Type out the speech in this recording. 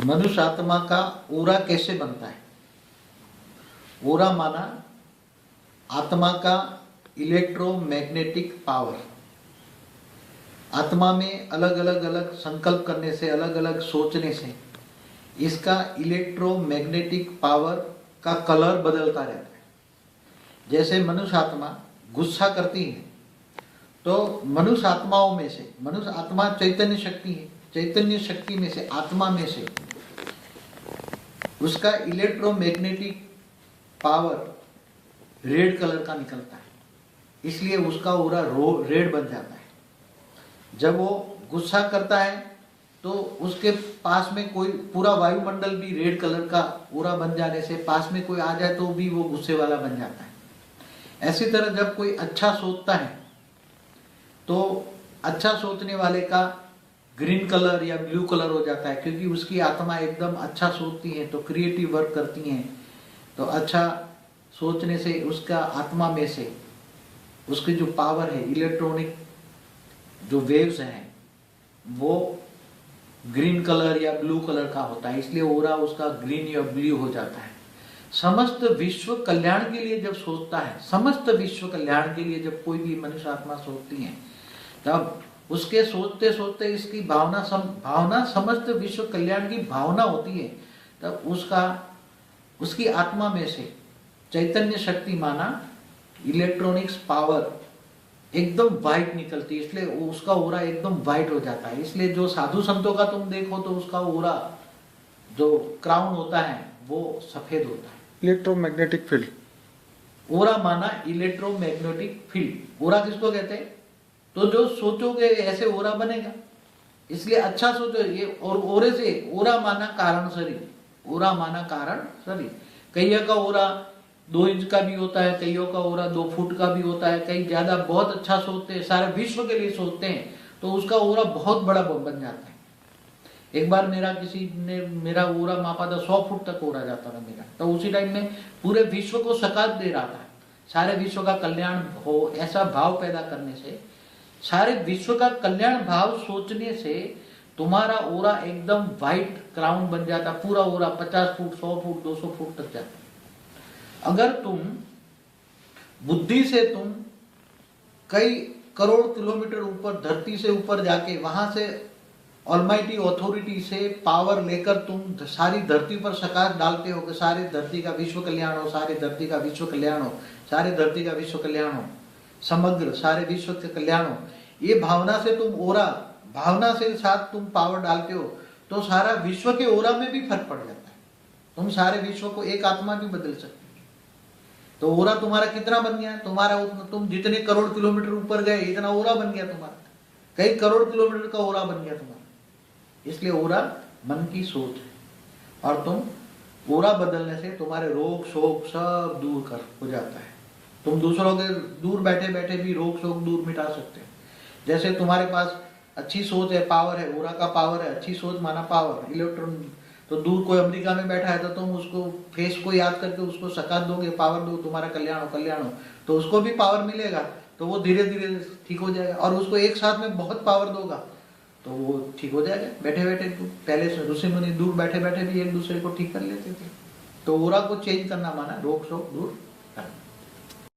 मनुष्य आत्मा का ओरा कैसे बनता है? ओरा माना आत्मा का इलेक्ट्रोमैग्नेटिक पावर। आत्मा में अलग अलग संकल्प करने से, अलग अलग सोचने से इसका इलेक्ट्रोमैग्नेटिक पावर का कलर बदलता रहता है। जैसे मनुष्य आत्मा गुस्सा करती है तो मनुष्य आत्माओं में से, मनुष्य आत्मा चैतन्य शक्ति है, चैतन्य शक्ति में से, आत्मा में से उसका इलेक्ट्रोमैग्नेटिक पावर रेड कलर का निकलता है, इसलिए उसका ओरा रेड बन जाता है। जब वो गुस्सा करता है तो उसके पास में कोई पूरा वायुमंडल भी रेड कलर का ओरा बन जाने से पास में कोई आ जाए तो भी वो गुस्से वाला बन जाता है। ऐसी तरह जब कोई अच्छा सोचता है तो अच्छा सोचने वाले का ग्रीन कलर या ब्लू कलर हो जाता है, क्योंकि उसकी आत्मा एकदम अच्छा सोचती है तो क्रिएटिव वर्क करती हैं। तो अच्छा सोचने से उसका आत्मा में से उसकी जो पावर है, इलेक्ट्रॉनिक जो वेव्स हैं, वो ग्रीन कलर या ब्लू कलर का होता है, इसलिए ओरा उसका ग्रीन या ब्लू हो जाता है। समस्त विश्व कल्याण के लिए जब सोचता है, समस्त विश्व कल्याण के लिए जब कोई भी मनुष्य आत्मा सोचती है, तब उसके सोचते सोचते इसकी भावना समस्त विश्व कल्याण की भावना होती है। तब उसकी आत्मा में से चैतन्य शक्ति माना इलेक्ट्रॉनिक्स पावर एकदम वाइट निकलती है, इसलिए उसका ओरा एकदम वाइट हो जाता है। इसलिए जो साधु संतों का तुम देखो तो उसका ओरा जो क्राउन होता है वो सफेद होता है। इलेक्ट्रोमैग्नेटिक फील्ड, ओरा माना इलेक्ट्रोमैग्नेटिक फील्ड। ओरा किसको कहते हैं? तो जो सोचोगे ऐसे ओरा बनेगा, इसलिए अच्छा सोचो। ये और ओरे से ओरा माना कारण शरीर, ओरा माना कारण शरीर। कईयों का ओरा 2 इंच का भी होता है, कईयों का ओरा 2 फुट का भी होता है। कई ज्यादा बहुत अच्छा सोचते हैं, सारे विश्व के लिए सोचते हैं, तो उसका ओरा बहुत बड़ा बन जाता है। एक बार किसी ने मेरा ओरा मापा था, 100 फुट तक ओरा जाता था मेरा। तो उसी टाइम में पूरे विश्व को सकात दे रहा था, सारे विश्व का कल्याण हो, ऐसा भाव पैदा करने से, सारे विश्व का कल्याण भाव सोचने से तुम्हारा ओरा एकदम व्हाइट क्राउन बन जाता। पूरा ओरा 50 फुट, 100 फुट, 200 फुट तक जाता। अगर तुम बुद्धि से तुम कई करोड़ किलोमीटर ऊपर, धरती से ऊपर जाके वहां से ऑलमाइटी अथॉरिटी से पावर लेकर तुम सारी धरती पर सकाश डालते हो कि सारी धरती का विश्व कल्याण हो, सारी धरती का विश्व कल्याण हो, सारी धरती का विश्व कल्याण हो, समग्र सारे विश्व के कल्याण हो, ये भावना से तुम ओरा, भावना से साथ तुम पावर डालते हो, तो सारा विश्व के ओरा में भी फर्क पड़ जाता है। तुम सारे विश्व को एक आत्मा भी बदल सकते हो। तो ओरा तुम्हारा कितना बन गया? तुम्हारा तुम जितने करोड़ किलोमीटर ऊपर गए इतना ओरा बन गया तुम्हारा, कई करोड़ किलोमीटर का ओरा बन गया तुम्हारा। इसलिए ओरा मन की सोच है, और तुम ओरा बदलने से तुम्हारे रोग शोक सब दूर हो जाता है। तुम दूसरों के दूर बैठे बैठे भी रोग शोक दूर मिटा सकते हो। जैसे तुम्हारे पास अच्छी सोच है, पावर है, ओरा का पावर है, अच्छी सोच माना पावर, इलेक्ट्रॉन। तो दूर कोई अमेरिका में बैठा है तो तुम उसको फेस को याद करके उसको सकात दोगे, पावर दो, तुम्हारा कल्याण हो, तो उसको भी पावर मिलेगा, तो वो धीरे धीरे ठीक हो जाएगा। और उसको एक साथ में बहुत पावर दोगा तो वो ठीक हो जाएगा बैठे बैठे। पहले से ऋषि मुनि दूर बैठे बैठे भी एक दूसरे को ठीक कर लेते थे। तो ओरा को चेंज करना माना रोग शोक दूर